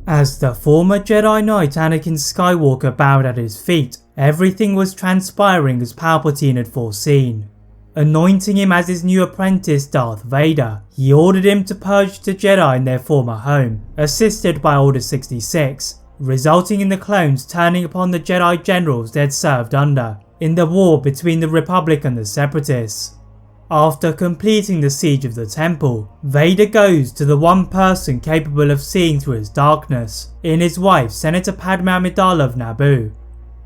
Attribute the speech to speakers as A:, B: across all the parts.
A: As the former Jedi Knight Anakin Skywalker bowed at his feet, everything was transpiring as Palpatine had foreseen. Anointing him as his new apprentice Darth Vader, he ordered him to purge the Jedi in their former home, assisted by Order 66, resulting in the clones turning upon the Jedi generals they had served under in the war between the Republic and the Separatists. After completing the siege of the temple, Vader goes to the one person capable of seeing through his darkness, in his wife Senator Padme Amidala of Naboo.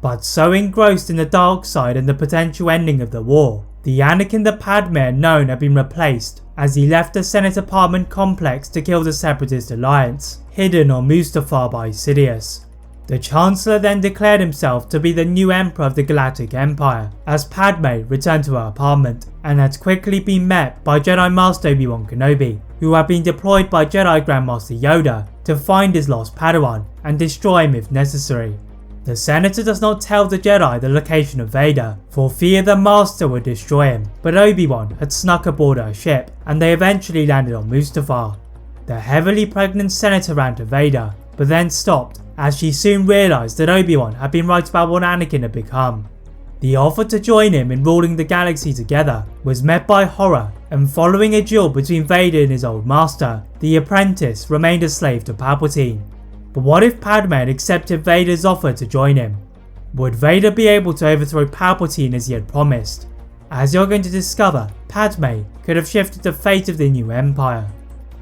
A: But so engrossed in the dark side and the potential ending of the war, the Anakin that Padme had known had been replaced as he left the Senate apartment complex to kill the Separatist Alliance, hidden on Mustafar by Sidious. The Chancellor then declared himself to be the new Emperor of the Galactic Empire, as Padme returned to her apartment and had quickly been met by Jedi Master Obi-Wan Kenobi, who had been deployed by Jedi Grandmaster Yoda to find his lost Padawan and destroy him if necessary. The Senator does not tell the Jedi the location of Vader, for fear the Master would destroy him, but Obi-Wan had snuck aboard her ship and they eventually landed on Mustafar. The heavily pregnant Senator ran to Vader, but then stopped as she soon realised that Obi-Wan had been right about what Anakin had become. The offer to join him in ruling the galaxy together was met by horror, and following a duel between Vader and his old master, the apprentice remained a slave to Palpatine. But what if Padme had accepted Vader's offer to join him? Would Vader be able to overthrow Palpatine as he had promised? As you're going to discover, Padme could have shifted the fate of the new empire.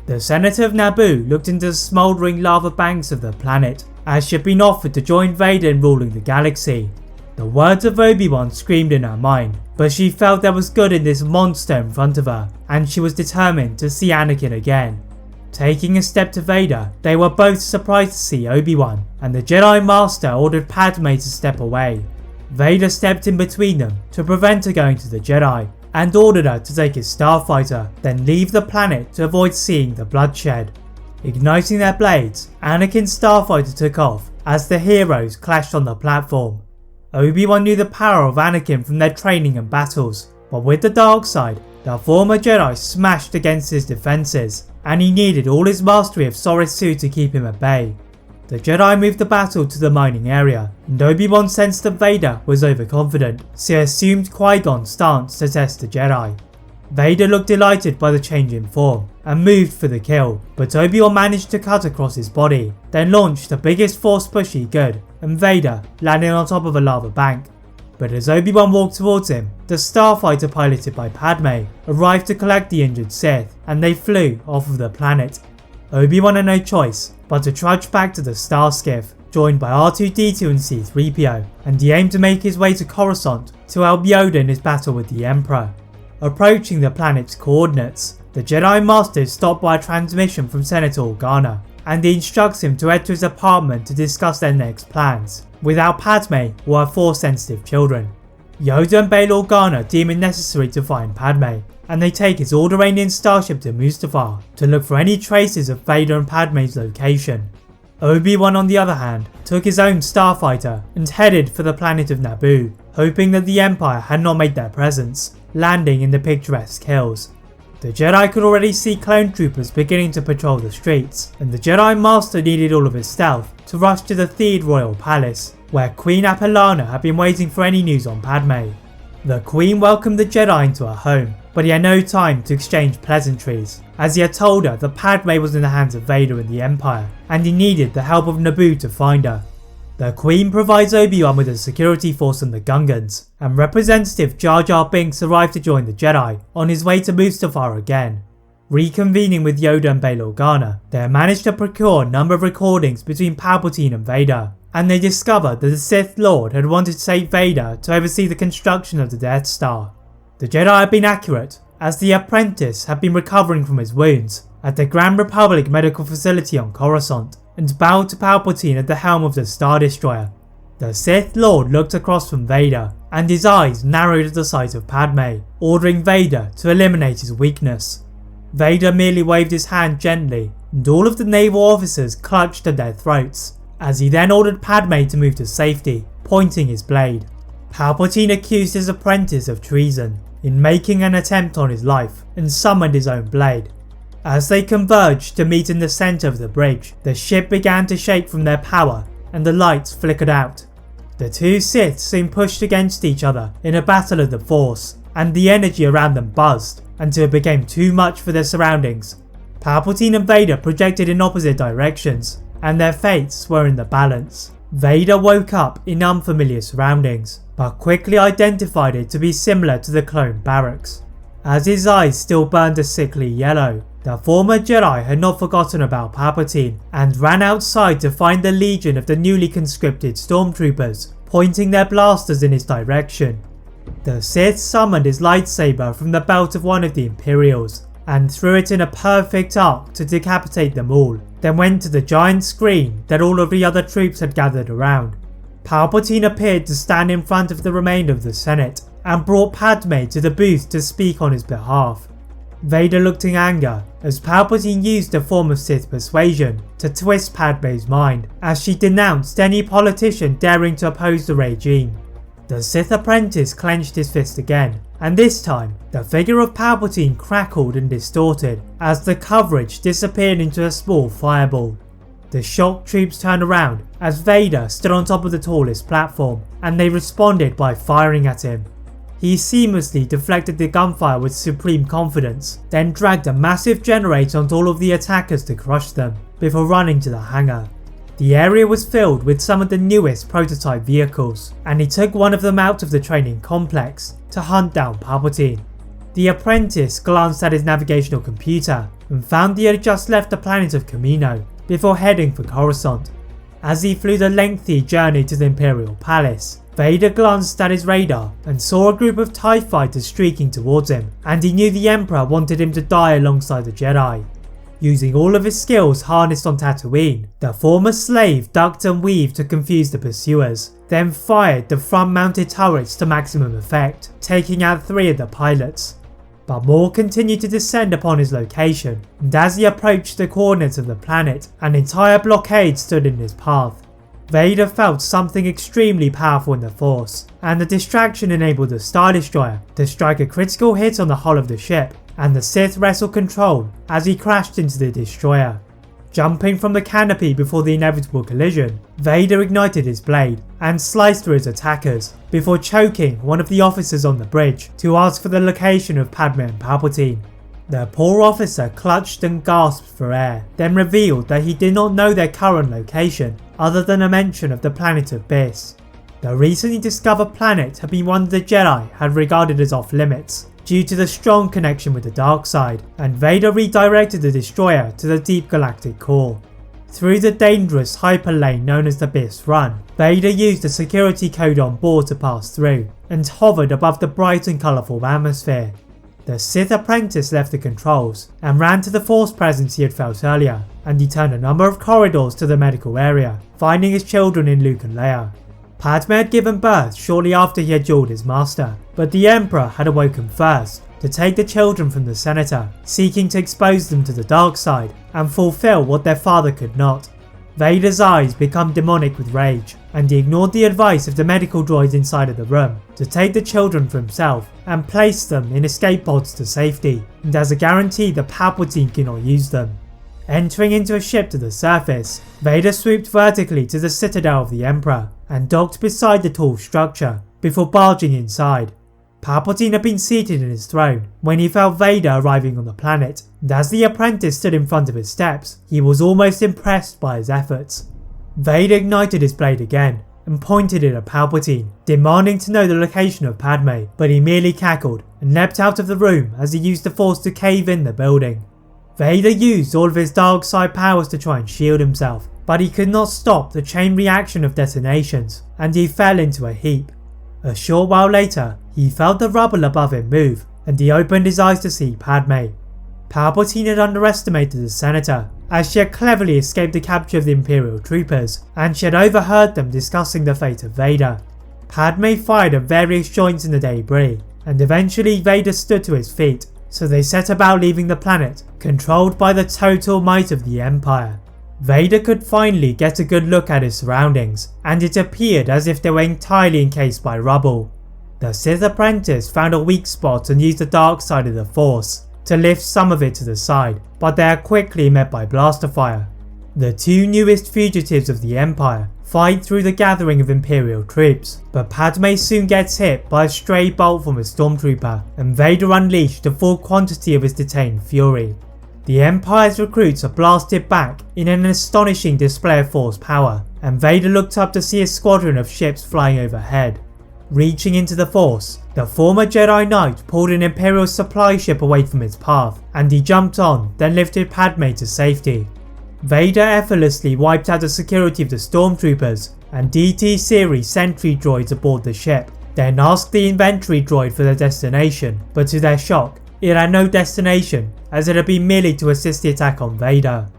A: The Senator of Naboo looked into the smouldering lava banks of the planet, as she had been offered to join Vader in ruling the galaxy. The words of Obi-Wan screamed in her mind, but she felt there was good in this monster in front of her, and she was determined to see Anakin again. Taking a step to Vader, they were both surprised to see Obi-Wan, and the Jedi Master ordered Padme to step away. Vader stepped in between them to prevent her going to the Jedi, and ordered her to take his starfighter, then leave the planet to avoid seeing the bloodshed. Igniting their blades, Anakin's starfighter took off as the heroes clashed on the platform. Obi-Wan knew the power of Anakin from their training and battles, but with the dark side, the former Jedi smashed against his defences, and he needed all his mastery of Soris Su to keep him at bay. The Jedi moved the battle to the mining area, and Obi-Wan sensed that Vader was overconfident, so he assumed Qui-Gon's stance to test the Jedi. Vader looked delighted by the change in form, and moved for the kill, but Obi-Wan managed to cut across his body, then launched the biggest force push he could, and Vader landed on top of a lava bank. But as Obi-Wan walked towards him, the starfighter piloted by Padme arrived to collect the injured Sith, and they flew off of the planet. Obi-Wan had no choice but to trudge back to the star skiff, joined by R2-D2 and C-3PO, and he aimed to make his way to Coruscant to help Yoda in his battle with the Emperor. Approaching the planet's coordinates, the Jedi Master is stopped by a transmission from Senator Organa, and he instructs him to head to his apartment to discuss their next plans, without Padme or her Force-sensitive children. Yoda and Bail Organa deem it necessary to find Padme, and they take his Alderaanian starship to Mustafar to look for any traces of Vader and Padme's location. Obi-Wan, on the other hand, took his own starfighter and headed for the planet of Naboo, hoping that the Empire had not made their presence, landing in the picturesque hills. The Jedi could already see clone troopers beginning to patrol the streets, and the Jedi Master needed all of his stealth to rush to the Theed Royal Palace, where Queen Apolana had been waiting for any news on Padme. The Queen welcomed the Jedi into her home, but he had no time to exchange pleasantries, as he had told her that Padme was in the hands of Vader and the Empire, and he needed the help of Naboo to find her. The Queen provides Obi-Wan with a security force on the Gungans, and Representative Jar Jar Binks arrived to join the Jedi on his way to Mustafar again. Reconvening with Yoda and Bail Organa, they had managed to procure a number of recordings between Palpatine and Vader, and they discovered that the Sith Lord had wanted to take Vader to oversee the construction of the Death Star. The Jedi had been accurate, as the apprentice had been recovering from his wounds at the Grand Republic medical facility on Coruscant, and bowed to Palpatine at the helm of the Star Destroyer. The Sith Lord looked across from Vader, and his eyes narrowed at the sight of Padme, ordering Vader to eliminate his weakness. Vader merely waved his hand gently, and all of the naval officers clutched at their throats, as he then ordered Padme to move to safety, pointing his blade. Palpatine accused his apprentice of treason in making an attempt on his life, and summoned his own blade. As they converged to meet in the center of the bridge, the ship began to shake from their power and the lights flickered out. The two Sith seemed pushed against each other in a battle of the Force, and the energy around them buzzed until it became too much for their surroundings. Palpatine and Vader projected in opposite directions, and their fates were in the balance. Vader woke up in unfamiliar surroundings, but quickly identified it to be similar to the clone barracks. As his eyes still burned a sickly yellow, the former Jedi had not forgotten about Palpatine and ran outside to find the legion of the newly conscripted stormtroopers, pointing their blasters in his direction. The Sith summoned his lightsaber from the belt of one of the Imperials and threw it in a perfect arc to decapitate them all, then went to the giant screen that all of the other troops had gathered around. Palpatine appeared to stand in front of the remainder of the Senate and brought Padme to the booth to speak on his behalf. Vader looked in anger as Palpatine used a form of Sith persuasion to twist Padme's mind as she denounced any politician daring to oppose the regime. The Sith apprentice clenched his fist again, and this time the figure of Palpatine crackled and distorted as the coverage disappeared into a small fireball. The shocked troops turned around as Vader stood on top of the tallest platform, and they responded by firing at him. He seamlessly deflected the gunfire with supreme confidence, then dragged a massive generator onto all of the attackers to crush them, before running to the hangar. The area was filled with some of the newest prototype vehicles, and he took one of them out of the training complex to hunt down Palpatine. The apprentice glanced at his navigational computer and found he had just left the planet of Kamino before heading for Coruscant. As he flew the lengthy journey to the Imperial Palace, Vader glanced at his radar and saw a group of TIE fighters streaking towards him, and he knew the Emperor wanted him to die alongside the Jedi. Using all of his skills harnessed on Tatooine, the former slave ducked and weaved to confuse the pursuers, then fired the front-mounted turrets to maximum effect, taking out 3 of the pilots. But more continued to descend upon his location, and as he approached the coordinates of the planet, an entire blockade stood in his path. Vader felt something extremely powerful in the Force, and the distraction enabled the Star Destroyer to strike a critical hit on the hull of the ship, and the Sith wrestled control as he crashed into the destroyer. Jumping from the canopy before the inevitable collision, Vader ignited his blade and sliced through his attackers, before choking one of the officers on the bridge to ask for the location of Padme and Palpatine. The poor officer clutched and gasped for air, then revealed that he did not know their current location other than a mention of the planet of Biss. The recently discovered planet had been one the Jedi had regarded as off limits due to the strong connection with the dark side, and Vader redirected the destroyer to the deep galactic core. Through the dangerous hyperlane known as the Biss Run, Vader used a security code on board to pass through, and hovered above the bright and colourful atmosphere. The Sith apprentice left the controls and ran to the Force presence he had felt earlier, and he turned a number of corridors to the medical area, finding his children in Luke and Leia. Padme had given birth shortly after he had dueled his master, but the Emperor had awoken first to take the children from the Senator, seeking to expose them to the dark side and fulfill what their father could not. Vader's eyes became demonic with rage, and he ignored the advice of the medical droids inside of the room to take the children for himself and place them in escape pods to safety, and as a guarantee that Palpatine could not use them. Entering into a ship to the surface, Vader swooped vertically to the Citadel of the Emperor and docked beside the tall structure before barging inside. Palpatine had been seated in his throne when he felt Vader arriving on the planet, and as the apprentice stood in front of his steps, he was almost impressed by his efforts. Vader ignited his blade again and pointed it at Palpatine, demanding to know the location of Padme, but he merely cackled and leapt out of the room as he used the Force to cave in the building. Vader used all of his dark side powers to try and shield himself, but he could not stop the chain reaction of detonations, and he fell into a heap. A short while later, he felt the rubble above him move, and he opened his eyes to see Padme. Palpatine had underestimated the Senator, as she had cleverly escaped the capture of the Imperial troopers, and she had overheard them discussing the fate of Vader. Padme fired at various joints in the debris, and eventually Vader stood to his feet, so they set about leaving the planet, controlled by the total might of the Empire. Vader could finally get a good look at his surroundings, and it appeared as if they were entirely encased by rubble. The Sith apprentice found a weak spot and used the dark side of the Force to lift some of it to the side, but they are quickly met by blaster fire. The two newest fugitives of the Empire fight through the gathering of Imperial troops, but Padme soon gets hit by a stray bolt from a stormtrooper, and Vader unleashed the full quantity of his detained fury. The Empire's recruits are blasted back in an astonishing display of force power, and Vader looked up to see a squadron of ships flying overhead. Reaching into the Force, the former Jedi Knight pulled an Imperial supply ship away from its path, and he jumped on, then lifted Padme to safety. Vader effortlessly wiped out the security of the stormtroopers and DT series sentry droids aboard the ship, then asked the inventory droid for their destination, but to their shock, it had no destination as it had been merely to assist the attack on Vader.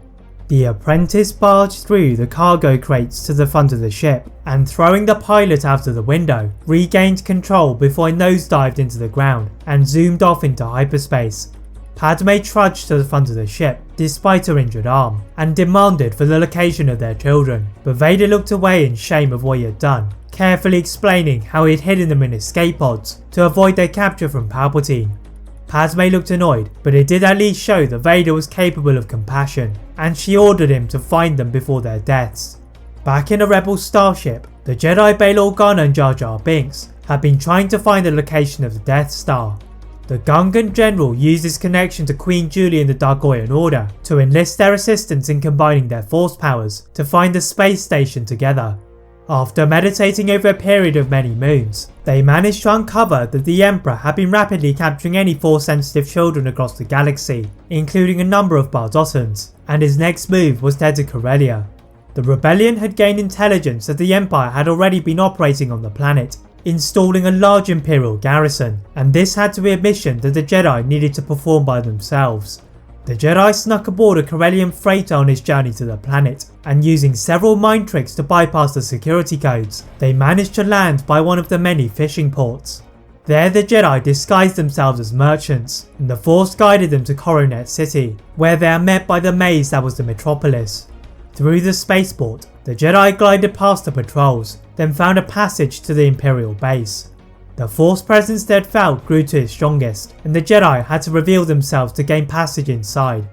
A: The apprentice barged through the cargo crates to the front of the ship and, throwing the pilot out of the window, regained control before it nosedived into the ground and zoomed off into hyperspace. Padme trudged to the front of the ship despite her injured arm and demanded for the location of their children, but Vader looked away in shame of what he had done, carefully explaining how he had hidden them in escape pods to avoid their capture from Palpatine. Padme looked annoyed, but it did at least show that Vader was capable of compassion, and she ordered him to find them before their deaths. Back in a rebel starship, the Jedi Bail Organa and Jar Jar Binks had been trying to find the location of the Death Star. The Gungan general used his connection to Queen Julie and the Dargoyan Order to enlist their assistance in combining their force powers to find the space station together. After meditating over a period of many moons, they managed to uncover that the Emperor had been rapidly capturing any Force-sensitive children across the galaxy, including a number of Bardotans, and his next move was to head to Corellia. The rebellion had gained intelligence that the Empire had already been operating on the planet, installing a large Imperial garrison, and this had to be a mission that the Jedi needed to perform by themselves. The Jedi snuck aboard a Corellian freighter on his journey to the planet, and using several mind tricks to bypass the security codes, they managed to land by one of the many fishing ports. There the Jedi disguised themselves as merchants, and the Force guided them to Coronet City, where they are met by the maze that was the metropolis. Through the spaceport, the Jedi glided past the patrols, then found a passage to the Imperial base. The Force presence they had felt grew to its strongest, and the Jedi had to reveal themselves to gain passage inside.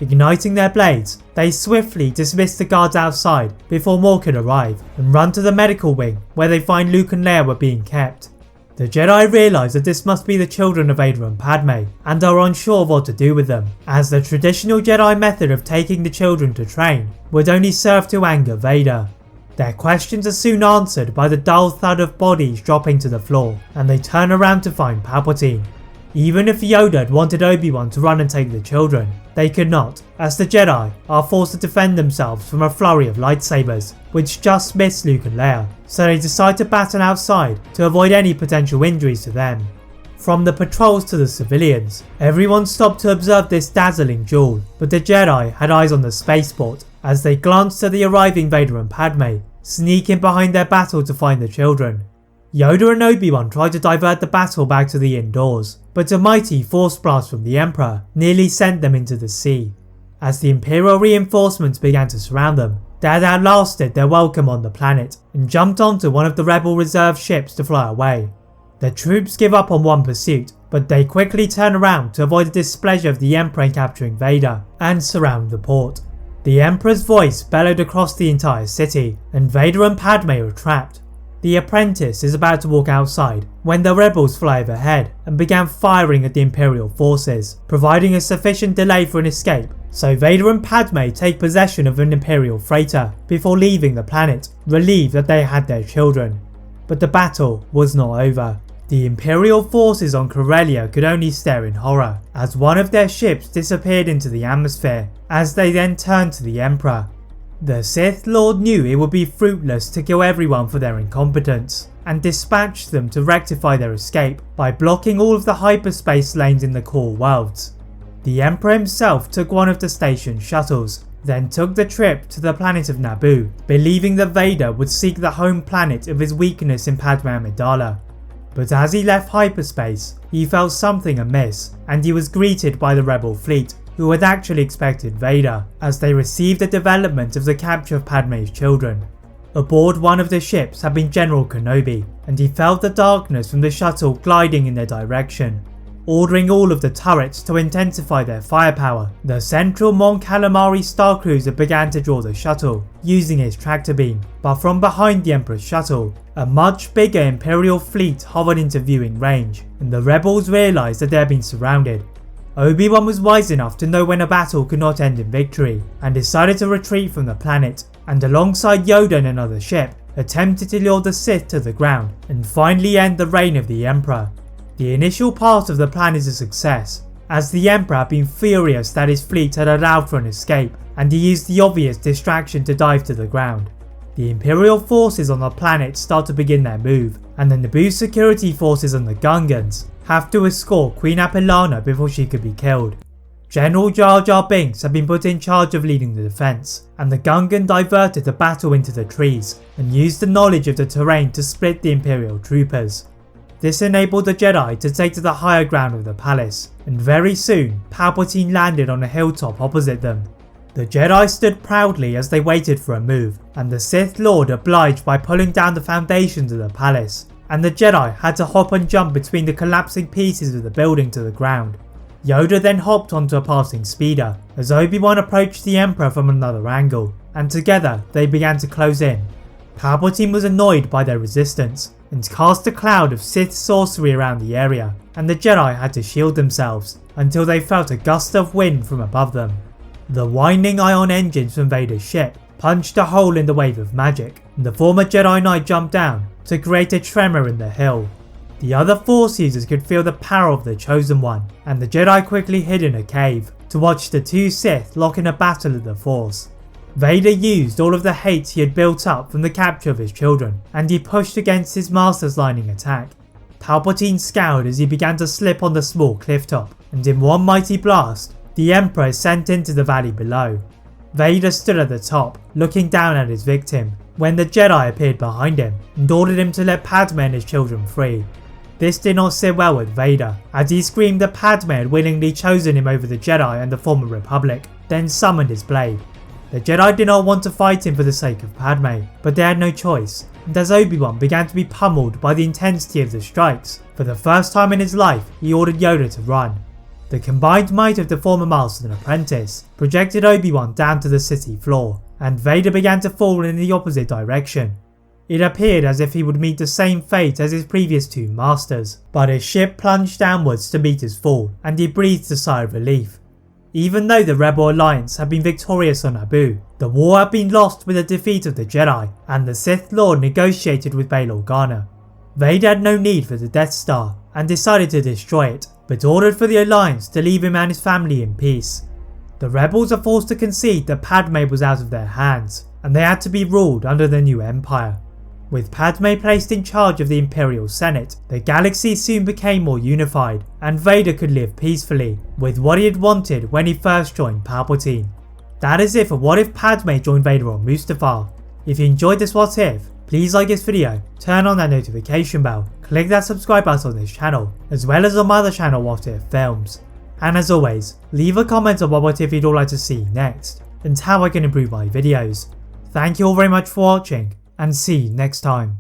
A: Igniting their blades, they swiftly dismissed the guards outside before more could arrive, and run to the medical wing where they find Luke and Leia were being kept. The Jedi realise that this must be the children of Vader and Padme, and are unsure of what to do with them, as the traditional Jedi method of taking the children to train would only serve to anger Vader. Their questions are soon answered by the dull thud of bodies dropping to the floor, and they turn around to find Palpatine. Even if Yoda had wanted Obi-Wan to run and take the children, they could not, as the Jedi are forced to defend themselves from a flurry of lightsabers, which just missed Luke and Leia, so they decide to battle outside to avoid any potential injuries to them. From the patrols to the civilians, everyone stopped to observe this dazzling duel, but the Jedi had eyes on the spaceport as they glanced at the arriving Vader and Padme, sneaking behind their battle to find the children. Yoda and Obi-Wan tried to divert the battle back to the indoors, but a mighty force blast from the Emperor nearly sent them into the sea. As the Imperial reinforcements began to surround them, they had outlasted their welcome on the planet and jumped onto one of the rebel reserve ships to fly away. The troops give up on one pursuit, but they quickly turn around to avoid the displeasure of the Emperor in capturing Vader and surround the port. The Emperor's voice bellowed across the entire city, and Vader and Padme are trapped. The apprentice is about to walk outside when the rebels fly overhead and began firing at the Imperial forces, providing a sufficient delay for an escape, so Vader and Padme take possession of an Imperial freighter before leaving the planet, relieved that they had their children. But the battle was not over. The Imperial forces on Corellia could only stare in horror as one of their ships disappeared into the atmosphere, as they then turned to the Emperor. The Sith Lord knew it would be fruitless to kill everyone for their incompetence, and dispatched them to rectify their escape by blocking all of the hyperspace lanes in the core worlds. The Emperor himself took one of the station shuttles, then took the trip to the planet of Naboo, believing that Vader would seek the home planet of his weakness in Padme Amidala. But as he left hyperspace, he felt something amiss, and he was greeted by the rebel fleet, who had actually expected Vader, as they received the development of the capture of Padme's children. Aboard one of the ships had been General Kenobi, and he felt the darkness from the shuttle gliding in their direction. ordering all of the turrets to intensify their firepower. The central Mon Calamari Star Cruiser began to draw the shuttle, using its tractor beam, but from behind the Emperor's shuttle, a much bigger Imperial fleet hovered into viewing range, and the rebels realised that they had been surrounded. Obi-Wan was wise enough to know when a battle could not end in victory, and decided to retreat from the planet, and alongside Yoda and another ship, attempted to lure the Sith to the ground, and finally end the reign of the Emperor. The initial part of the plan is a success, as the Emperor had been furious that his fleet had allowed for an escape, and he used the obvious distraction to dive to the ground. The Imperial forces on the planet start to begin their move, and the Naboo security forces and the Gungans have to escort Queen Apolana before she could be killed. General Jar Jar Binks had been put in charge of leading the defence, and the Gungan diverted the battle into the trees and used the knowledge of the terrain to split the Imperial troopers. This enabled the Jedi to take to the higher ground of the palace, and very soon Palpatine landed on a hilltop opposite them. The Jedi stood proudly as they waited for a move, and the Sith Lord obliged by pulling down the foundations of the palace, and the Jedi had to hop and jump between the collapsing pieces of the building to the ground. Yoda then hopped onto a passing speeder as Obi-Wan approached the Emperor from another angle, and together they began to close in. Palpatine was annoyed by their resistance and cast a cloud of Sith sorcery around the area, and the Jedi had to shield themselves until they felt a gust of wind from above them. The winding ion engines from Vader's ship punched a hole in the wave of magic, and the former Jedi Knight jumped down to create a tremor in the hill. The other Force users could feel the power of the Chosen One, and the Jedi quickly hid in a cave to watch the two Sith lock in a battle of the Force. Vader used all of the hate he had built up from the capture of his children, and he pushed against his master's lining attack. Palpatine scowled as he began to slip on the small cliff top, and in one mighty blast, the Emperor is sent into the valley below. Vader stood at the top, looking down at his victim, when the Jedi appeared behind him and ordered him to let Padme and his children free. This did not sit well with Vader, as he screamed that Padme had willingly chosen him over the Jedi and the former Republic, then summoned his blade. The Jedi did not want to fight him for the sake of Padme, but they had no choice, and as Obi-Wan began to be pummeled by the intensity of the strikes, for the first time in his life he ordered Yoda to run. The combined might of the former master and apprentice projected Obi-Wan down to the city floor, and Vader began to fall in the opposite direction. It appeared as if he would meet the same fate as his previous two masters, but his ship plunged downwards to meet his fall, and he breathed a sigh of relief. Even though the Rebel Alliance had been victorious on Naboo, the war had been lost with the defeat of the Jedi, and the Sith Lord negotiated with Bail Organa. Vader had no need for the Death Star, and decided to destroy it, but ordered for the Alliance to leave him and his family in peace. The rebels are forced to concede that Padme was out of their hands, and they had to be ruled under the new Empire. With Padme placed in charge of the Imperial Senate, the galaxy soon became more unified, and Vader could live peacefully with what he had wanted when he first joined Palpatine. That is it for What If Padme joined Vader on Mustafar. If you enjoyed this What If, please like this video, turn on that notification bell, click that subscribe button on this channel, as well as on my other channel What If Films. And as always, leave a comment on what if you'd all like to see next, and how I can improve my videos. Thank you all very much for watching, and see you next time.